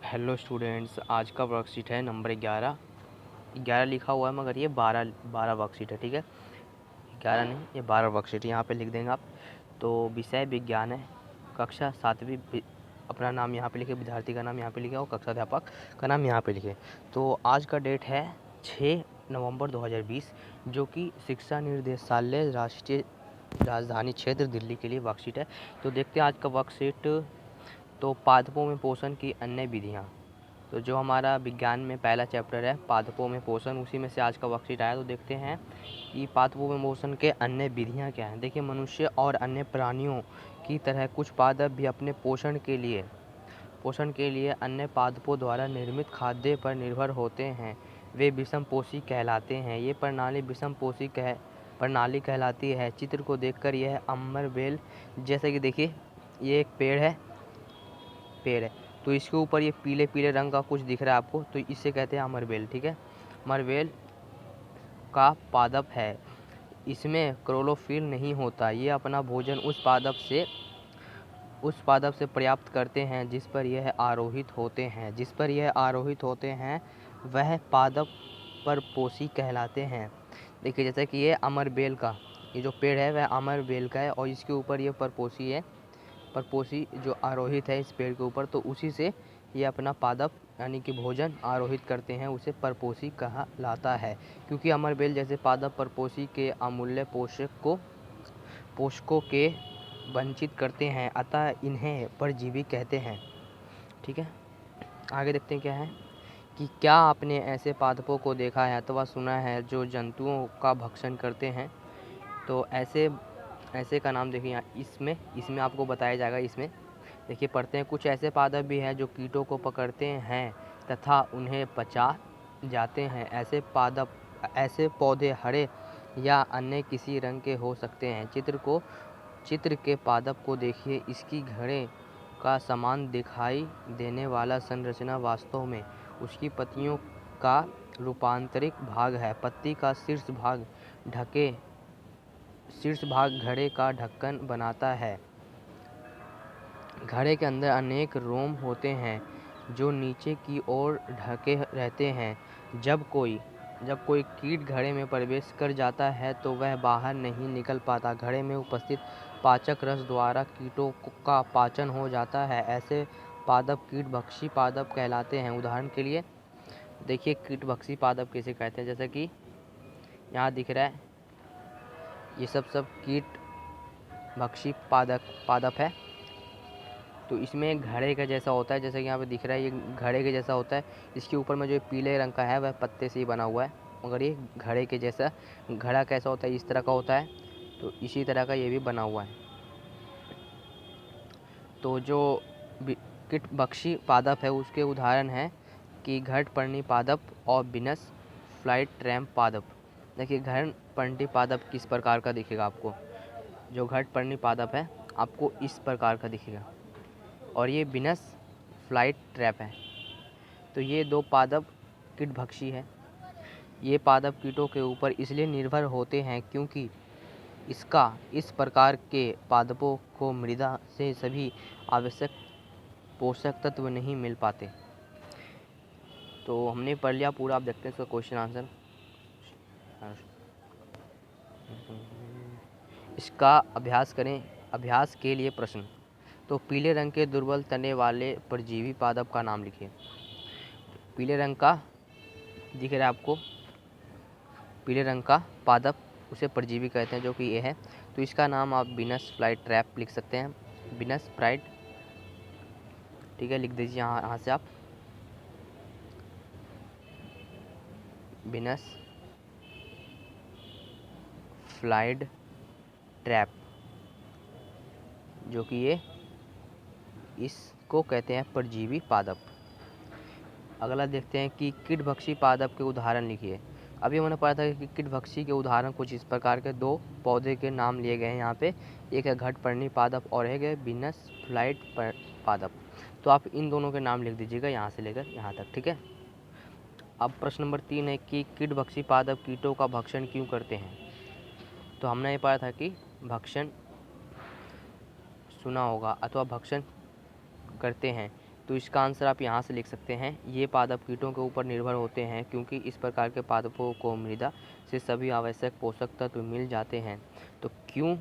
Hello students, आज का worksheet है नंबर 11। 11 लिखा हुआ है मगर ये 12 वर्कशीट है। ठीक है, 11 नहीं, ये 12 वर्कशीट यहाँ पे लिख देंगे आप। तो विषय विज्ञान है, कक्षा 7वीं। अपना नाम यहाँ पे लिखे, विद्यार्थी का नाम यहाँ पे लिखे और कक्षा अध्यापक का नाम यहाँ पे लिखे। तो आज का डेट है 6 नवंबर 2020, जो कि शिक्षा निर्देशालय राष्ट्रीय राजधानी क्षेत्र दिल्ली के लिए वर्कशीट है। तो देखते हैं आज का वर्कशीट। तो पादपों में पोषण की अन्य विधियाँ। तो जो हमारा विज्ञान में पहला चैप्टर है पादपों में पोषण, उसी में से आज का वर्कशीट आया। तो देखते हैं कि पादपों में पोषण के अन्य विधियां क्या हैं। देखिए, मनुष्य और अन्य प्राणियों की तरह कुछ पादप भी अपने पोषण के लिए अन्य पादपों द्वारा निर्मित खाद्य पर निर्भर होते हैं। वे विषमपोषी कहलाते हैं। ये प्रणाली विषमपोषी प्रणाली कहलाती है। चित्र को देखकर यह अमरबेल, जैसे कि देखिए ये एक पेड़ है, तो इसके ऊपर ये पीले पीले रंग का कुछ दिख रहा है आपको, तो इससे कहते हैं अमरबेल। ठीक है, अमरबेल का पादप है। इसमें क्लोरोफिल नहीं होता। ये अपना भोजन उस पादप से प्राप्त करते हैं जिस पर यह आरोहित होते हैं वह पादप परपोषी कहलाते हैं। देखिए, जैसे कि ये अमरबेल का ये जो पेड़ है वह अमरबेल का है और इसके ऊपर ये परपोषी जो आरोहित है इस पेड़ के ऊपर, तो उसी से ये अपना पादप यानी कि भोजन आरोहित करते हैं, उसे परपोषी कहलाता है। क्योंकि अमरबेल जैसे पादप परपोषी के अमूल्य पोषकों के वंचित करते हैं, अतः इन्हें परजीवी कहते हैं। ठीक है, आगे देखते हैं क्या है कि क्या आपने ऐसे पादपों को देखा है अथवा सुना है जो जंतुओं का भक्षण करते हैं। तो ऐसे का नाम देखिए, यहाँ इसमें आपको बताया जाएगा। इसमें देखिए पढ़ते हैं, कुछ ऐसे पादप भी हैं जो कीटों को पकड़ते हैं तथा उन्हें पचा जाते हैं। ऐसे पौधे हरे या अन्य किसी रंग के हो सकते हैं। चित्र के पादप को देखिए, इसकी घड़े का समान दिखाई देने वाला संरचना वास्तव में उसकी पत्तियों का रूपांतरित भाग है। पत्ती का शीर्ष भाग घड़े का ढक्कन बनाता है। घड़े के अंदर अनेक रोम होते हैं जो नीचे की ओर ढके रहते हैं। जब कोई कीट घड़े में प्रवेश कर जाता है तो वह बाहर नहीं निकल पाता। घड़े में उपस्थित पाचक रस द्वारा कीटों का पाचन हो जाता है। ऐसे पादप कीटभक्षी पादप कहलाते हैं। उदाहरण के लिए देखिए, कीटभक्षी पादप कैसे कहते हैं, जैसे कि यहाँ दिख रहा है, ये सब कीटभक्षी पादप है। तो इसमें घड़े का जैसा होता है, जैसे कि यहाँ पे दिख रहा है, ये घड़े के जैसा होता है। इसके ऊपर में जो पीले रंग का है वह पत्ते से ही बना हुआ है, मगर ये घड़े के जैसा। घड़ा कैसा होता है, इस तरह का होता है, तो इसी तरह का ये भी बना हुआ है। तो जो कीटभक्षी पादप है उसके उदाहरण है कि घटपर्णी पादप और विनस फ्लाइट ट्रैप पादप। देखिए, घटपर्णी पादप किस प्रकार का दिखेगा आपको, जो घटपर्णी पादप है आपको इस प्रकार का दिखेगा, और ये विनस फ्लाइट ट्रैप है। तो ये दो पादप कीटभक्षी है। ये पादप कीटों के ऊपर इसलिए निर्भर होते हैं क्योंकि इस प्रकार के पादपों को मृदा से सभी आवश्यक पोषक तत्व नहीं मिल पाते। तो हमने पढ़ लिया पूरा। आप देखते हैं इसका क्वेश्चन आंसर। इसका अभ्यास करें। अभ्यास के लिए प्रश्न। तो पीले रंग के दुर्बल तने वाले परजीवी पादप का नाम लिखिए। पीले रंग का दिख रहा है आपको, पीले रंग का पादप उसे परजीवी कहते हैं, जो कि ये है। तो इसका नाम आप विनस फ्लाइट ट्रैप लिख सकते हैं, विनस फ्लाइट। ठीक है, लिख दीजिए यहाँ से आप विनस फ्लाइट ट्रैप, जो कि ये इसको कहते हैं परजीवी पादप। अगला देखते हैं कि कीटभक्षी पादप के उदाहरण लिखिए। अभी मैंने पढ़ा था कि कीटभक्षी के उदाहरण कुछ इस प्रकार के दो पौधे के नाम लिए गए हैं यहाँ पे। एक है घटपर्णी पादप और एक है विनस फ्लाइट पादप। तो आप इन दोनों के नाम लिख दीजिएगा यहाँ से लेकर यहाँ तक। ठीक है, अब प्रश्न नंबर 3 है कि कीटभक्षी पादप कीटों का भक्षण क्यों करते हैं। तो हमने ये पढ़ा था कि भक्षण सुना होगा अथवा भक्षण करते हैं तो इसका आंसर आप यहाँ से लिख सकते हैं, ये पादप कीटों के ऊपर निर्भर होते हैं क्योंकि इस प्रकार के पादपों को मृदा से सभी आवश्यक पोषक तत्व मिल जाते हैं। तो क्यों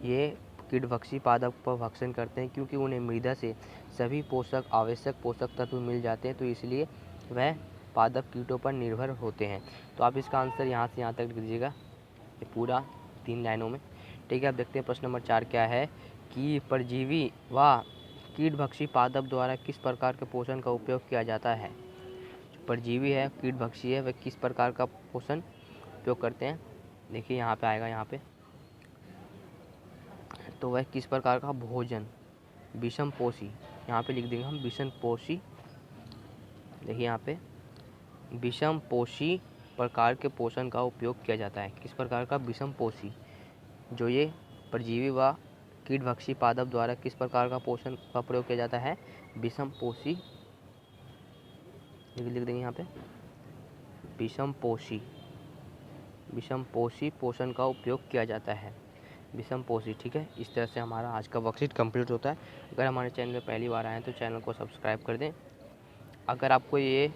ये कीटभक्षी पादप पर भक्षण करते हैं? क्योंकि उन्हें मृदा से सभी आवश्यक पोषक तत्व मिल जाते हैं, तो इसलिए वह पादप कीटों पर निर्भर होते हैं। तो आप इसका आंसर यहाँ से यहाँ तक लिख दीजिएगा, ये पूरा 3 लाइनों में। ठीक है, अब देखते हैं प्रश्न नंबर 4 क्या है कि परजीवी व कीटभक्षी पादप द्वारा किस प्रकार के पोषण का उपयोग किया जाता है। परजीवी है, कीटभक्षी है, वह किस प्रकार का पोषण उपयोग करते हैं? देखिए यहाँ पे आएगा, यहाँ पे तो वह किस प्रकार का भोजन, विषमपोषी, यहाँ पे लिख देंगे हम विषमपोषी। देखिए यहाँ पे विषमपोषी प्रकार के पोषण का उपयोग किया जाता है। किस प्रकार का? विषमपोषी। जो ये परजीवी व कीटभक्षी पादप द्वारा किस प्रकार का पोषण का प्रयोग किया जाता है? विषमपोषी। लिख देंगे यहाँ पे विषमपोषी, विषमपोषी पोषण का उपयोग किया जाता है, विषमपोषी। ठीक है, इस तरह से हमारा आज का वर्कशीट कंप्लीट होता है। अगर हमारे चैनल में पहली बार आए हैं तो चैनल को सब्सक्राइब कर दें। अगर आपको ये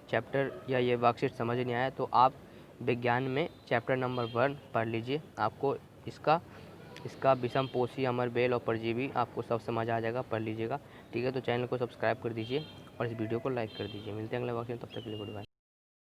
चैप्टर या ये वर्कशीट समझ नहीं आया तो आप विज्ञान में चैप्टर नंबर 1 पढ़ लीजिए, आपको इसका विषमपोषी, अमरबेल और परजीवी आपको सब समझ आ जाएगा, पढ़ लीजिएगा। ठीक है, तो चैनल को सब्सक्राइब कर दीजिए और इस वीडियो को लाइक कर दीजिए। मिलते हैं अगले वर्कशीट, तब तक के लिए गुड बाय।